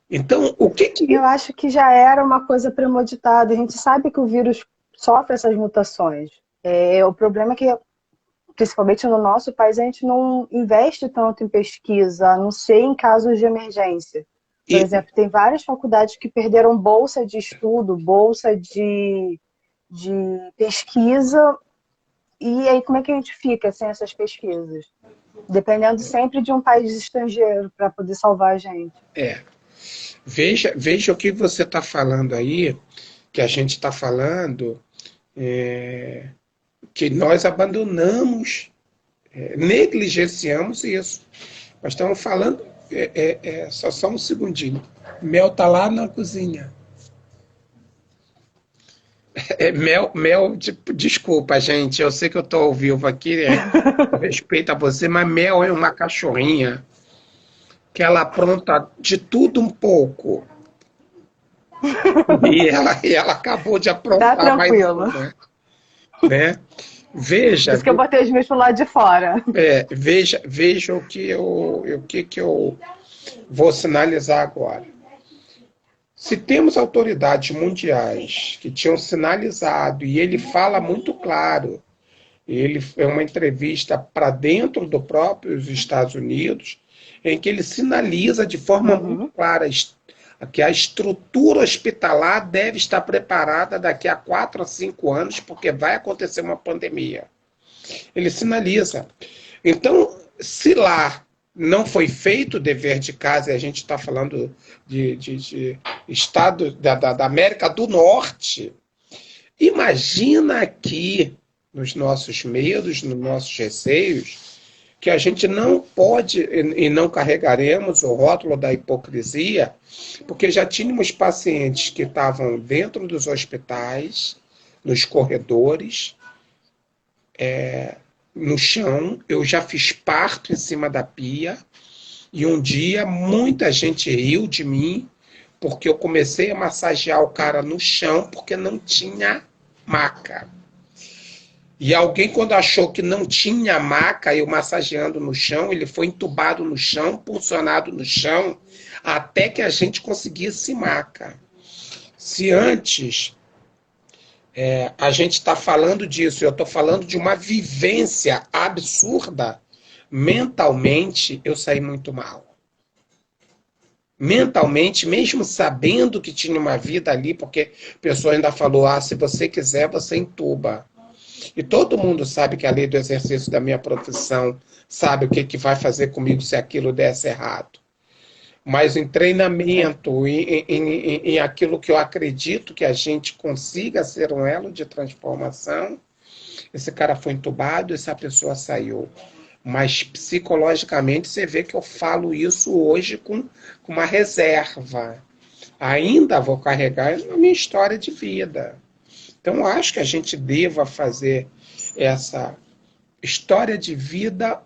Então, o que Eu acho que já era uma coisa premeditada. A gente sabe que o vírus sofre essas mutações. O problema é que, principalmente no nosso país, a gente não investe tanto em pesquisa, a não ser em casos de emergência. Por exemplo, tem várias faculdades que perderam bolsa de estudo, bolsa de pesquisa. E aí, como é que a gente fica sem essas pesquisas? Dependendo sempre de um país estrangeiro para poder salvar a gente. Veja o que você está falando aí, que a gente está falando, que nós abandonamos, negligenciamos isso. Nós estamos falando, só um segundinho. Mel está lá na cozinha. Mel, desculpa, gente, eu sei que eu estou ao vivo aqui, respeito a você, mas Mel é uma cachorrinha que ela apronta de tudo um pouco. E ela acabou de aprontar mais uma. Né? Veja. Por isso que eu botei os meus pro lado de fora. Veja o que eu vou sinalizar agora. Se temos autoridades mundiais que tinham sinalizado, e ele fala muito claro, ele é uma entrevista para dentro do próprios Estados Unidos, em que ele sinaliza de forma muito clara que a estrutura hospitalar deve estar preparada daqui a 4 a 5 anos, porque vai acontecer uma pandemia. Ele sinaliza. Então, se lá não foi feito o dever de casa, e a gente está falando de estado da América do Norte, imagina aqui, nos nossos medos, nos nossos receios, que a gente não pode e não carregaremos o rótulo da hipocrisia, porque já tínhamos pacientes que estavam dentro dos hospitais, nos corredores, no chão. Eu já fiz parto em cima da pia, e um dia muita gente riu de mim, porque eu comecei a massagear o cara no chão, porque não tinha maca. E alguém, quando achou que não tinha maca, eu massageando no chão, ele foi entubado no chão, pulsionado no chão, até que a gente conseguisse maca. Se antes a gente está falando disso, eu estou falando de uma vivência absurda, mentalmente eu saí muito mal. Mentalmente, mesmo sabendo que tinha uma vida ali, porque a pessoa ainda falou, se você quiser, você entuba. E todo mundo sabe que a lei do exercício da minha profissão sabe o que vai fazer comigo se aquilo desse errado. Mas em treinamento, em aquilo que eu acredito que a gente consiga ser um elo de transformação, esse cara foi entubado, essa pessoa saiu. Mas psicologicamente você vê que eu falo isso hoje com uma reserva. Ainda vou carregar na minha história de vida. Então, acho que a gente deva fazer essa história de vida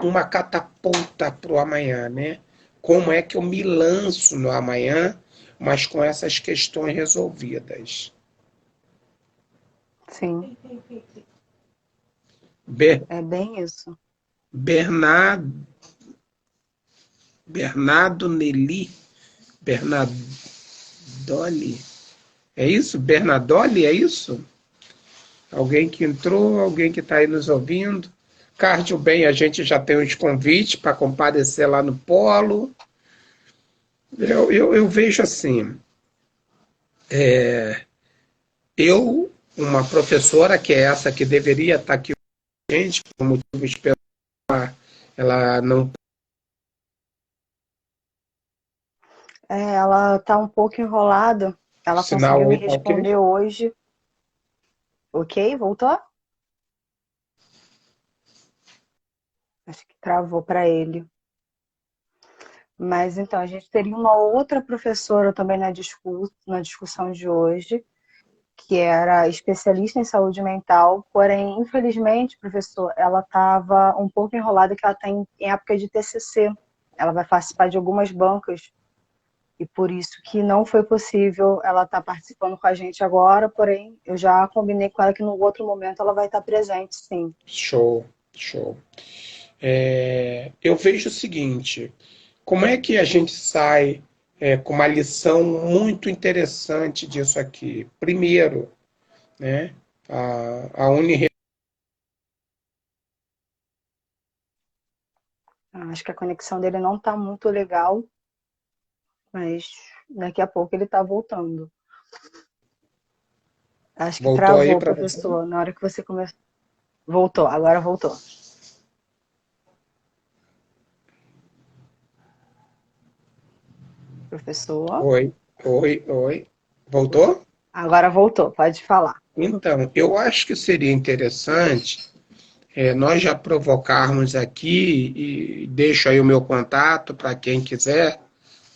uma catapulta para o amanhã, né? Como é que eu me lanço no amanhã, mas com essas questões resolvidas. Sim, Ber- é bem isso. Bernardo, Bernardo Nelly, Bernardoli, é isso? Bernardoli, é isso? Alguém que entrou, alguém que está aí nos ouvindo. Cardio Bem, a gente já tem os convites para comparecer lá no Polo. Eu vejo assim, eu, uma professora que é essa que deveria estar aqui com a gente, por motivos pelo ela não Ela tá um pouco enrolada. o Ela sinal conseguiu me aí tá ok? responder hoje. Ok? Voltou? Acho que travou para ele. Mas então, a gente teria uma outra professora também na discussão de hoje, que era especialista em saúde mental, porém, infelizmente, professor, ela estava um pouco enrolada, que ela está em época de TCC. Ela vai participar de algumas bancas, e por isso que não foi possível ela estar participando com a gente agora, porém, eu já combinei com ela que no outro momento ela vai estar presente, sim. Show, show. Eu vejo o seguinte, como é que a gente sai com uma lição muito interessante disso aqui? Primeiro, né, a Uni Acho que a conexão dele não está muito legal, mas daqui a pouco ele está voltando. Acho que voltou aí travou, para você? professor, na hora que você começou. Voltou, agora voltou. Professor, Oi, oi, oi. Voltou? agora voltou, pode falar. Então, eu acho que seria interessante nós já provocarmos aqui, e deixo aí o meu contato para quem quiser,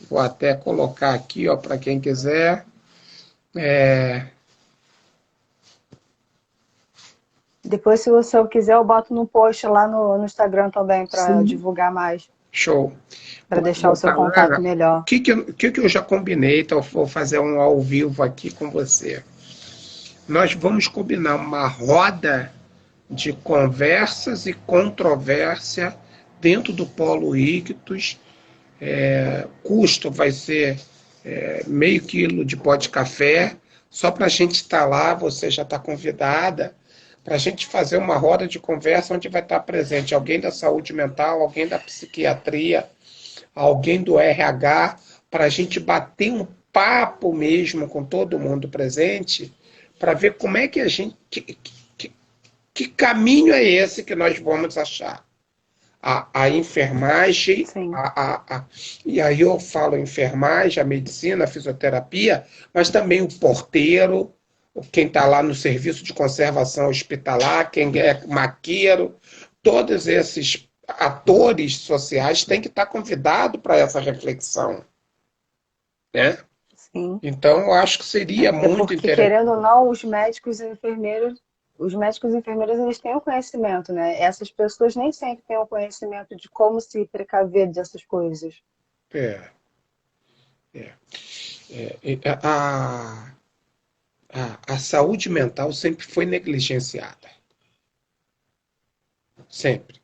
vou até colocar aqui, ó, para quem quiser. É, Depois, se você quiser, eu boto no post lá no Instagram também para sim, divulgar mais, show. para Pode deixar o seu botar contato lá. melhor. O que eu já combinei, então eu vou fazer um ao vivo aqui com você. Nós vamos combinar uma roda de conversas e controvérsia dentro do Polo Ictus. Custo vai ser meio quilo de pó de café, só para a gente estar lá, você já está convidada, para a gente fazer uma roda de conversa onde vai estar presente alguém da saúde mental, alguém da psiquiatria, alguém do RH, para a gente bater um papo mesmo com todo mundo presente, para ver como é que a gente. Que caminho é esse que nós vamos achar? A enfermagem, Sim, e aí eu falo enfermagem, a medicina, a fisioterapia, mas também o porteiro, quem está lá no serviço de conservação hospitalar, quem é maqueiro, todos esses atores sociais têm que estar convidados para essa reflexão, né? sim. Então, eu acho que seria Até muito porque, interessante. querendo ou não, os médicos e enfermeiros, eles têm o conhecimento, né? Essas pessoas nem sempre têm o conhecimento de como se precaver dessas coisas. É, a, a saúde mental sempre foi negligenciada, sempre.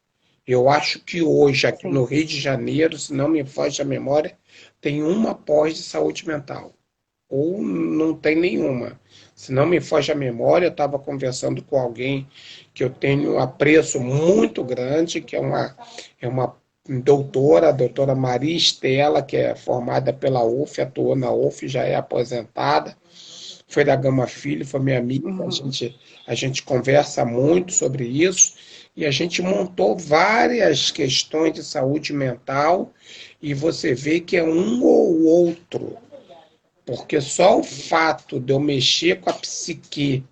Eu acho que hoje, aqui no Sim. Rio de Janeiro, se não me foge a memória, tem uma pós de saúde mental. Ou não tem nenhuma. Se não me foge a memória, eu estava conversando com alguém que eu tenho apreço muito grande, que é uma doutora, a doutora Maria Estela, que é formada pela UF, atuou na UF, já é aposentada, foi da Gama Filho, foi minha amiga, Uhum. a gente conversa muito sobre isso, e a gente montou várias questões de saúde mental, e você vê que é um ou outro, porque só o fato de eu mexer com a psique,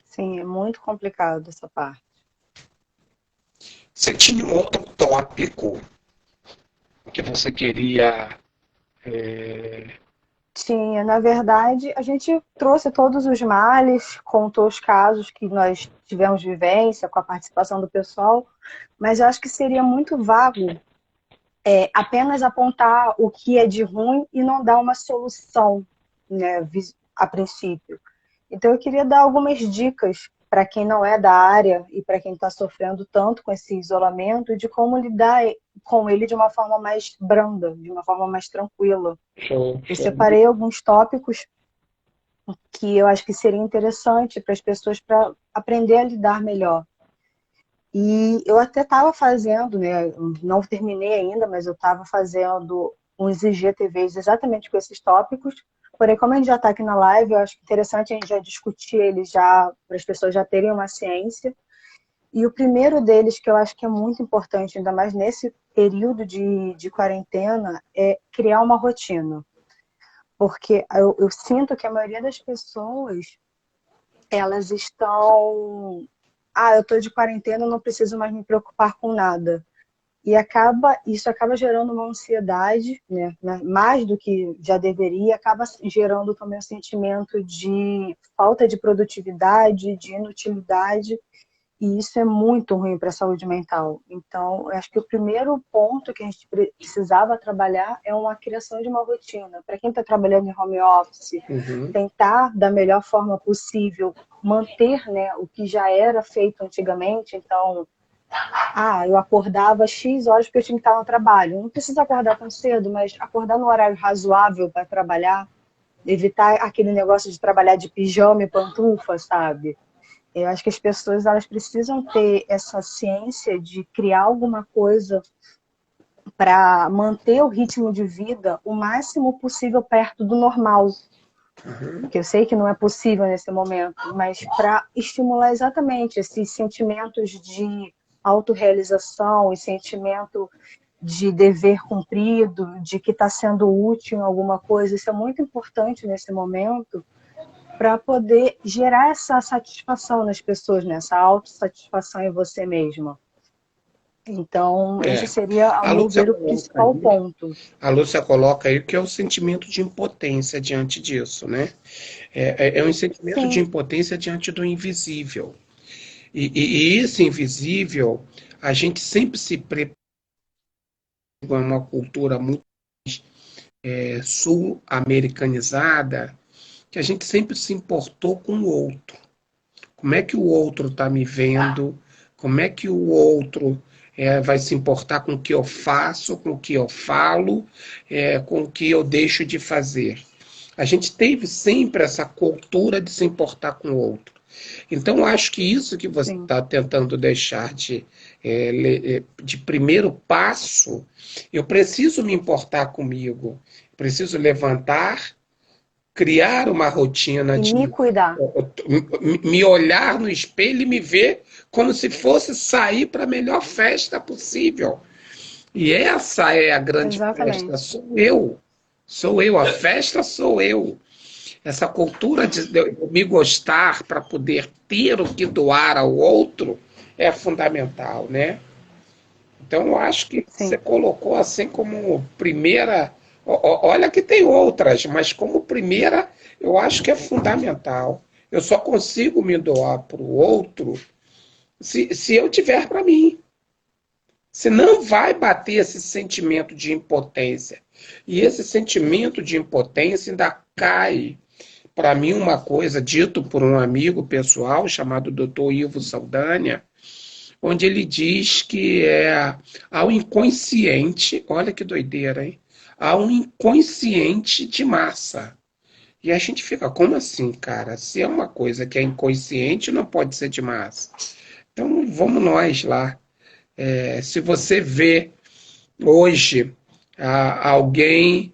Sim, é muito complicado essa parte. você tinha um outro tópico que você queria Tinha, na verdade, a gente trouxe todos os males, contou os casos que nós tivemos vivência com a participação do pessoal, mas eu acho que seria muito vago apenas apontar o que é de ruim e não dar uma solução, né, a princípio. Então, eu queria dar algumas dicas para quem não é da área e para quem está sofrendo tanto com esse isolamento, de como lidar com ele de uma forma mais branda, de uma forma mais tranquila. Show, Eu show. separei alguns tópicos que eu acho que seria interessante para as pessoas para aprender a lidar melhor. E eu até estava fazendo, né, não terminei ainda, mas eu estava fazendo uns IGTVs exatamente com esses tópicos. Porém, como a gente já está aqui na live, eu acho interessante a gente já discutir eles já, para as pessoas já terem uma ciência. E o primeiro deles, que eu acho que é muito importante, ainda mais nesse período de quarentena, é criar uma rotina. Porque eu sinto que a maioria das pessoas, elas estão... eu estou de quarentena, não preciso mais me preocupar com nada. E isso acaba gerando uma ansiedade, né? Mais do que já deveria, acaba gerando também um sentimento de falta de produtividade, de inutilidade, e isso é muito ruim para a saúde mental. Então, eu acho que o primeiro ponto que a gente precisava trabalhar é uma criação de uma rotina. Para quem está trabalhando em home office, tentar, da melhor forma possível, manter, né, o que já era feito antigamente. Então, eu acordava X horas porque eu tinha que estar no trabalho. Não precisa acordar tão cedo, mas acordar no horário razoável para trabalhar, evitar aquele negócio de trabalhar de pijama e pantufa, sabe? Eu acho que as pessoas, elas precisam ter essa ciência de criar alguma coisa para manter o ritmo de vida o máximo possível perto do normal. Que eu sei que não é possível nesse momento, mas para estimular exatamente esses sentimentos de autorrealização e sentimento de dever cumprido, de que está sendo útil em alguma coisa. Isso é muito importante nesse momento, para poder gerar essa satisfação nas pessoas, né? Essa autossatisfação em você mesma. Então, esse seria, ao A meu Lúcia ver, o coloca principal aí, ponto. a Lúcia coloca aí que é o sentimento de impotência diante disso, né? É um sentimento de Sim, impotência diante do invisível. E esse invisível, a gente sempre se prepara uma cultura muito sul-americanizada, que a gente sempre se importou com o outro. Como é que o outro está me vendo? Como é que o outro vai se importar com o que eu faço, com o que eu falo, com o que eu deixo de fazer? A gente teve sempre essa cultura de se importar com o outro. Então, acho que isso que você sim. está tentando deixar de primeiro passo, eu preciso me importar comigo, preciso levantar, criar uma rotina E me de cuidar. me olhar no espelho e me ver como se fosse sair para a melhor festa possível. E essa é a grande festa, Exatamente. sou eu. Sou eu, a festa sou eu. Essa cultura de eu me gostar para poder ter o que doar ao outro é fundamental, né? Então, eu acho que você Sim. colocou assim como primeira. Olha que tem outras, mas como primeira, eu acho que é fundamental. Eu só consigo me doar para o outro se eu tiver para mim. Você não vai bater esse sentimento de impotência. E esse sentimento de impotência ainda cai. Para mim, uma coisa dito por um amigo pessoal chamado Dr. Ivo Saldanha, onde ele diz que há um inconsciente, olha que doideira, hein? Há um inconsciente de massa. E a gente fica, como assim, cara? Se é uma coisa que é inconsciente, não pode ser de massa. Então vamos nós lá. Se você vê hoje alguém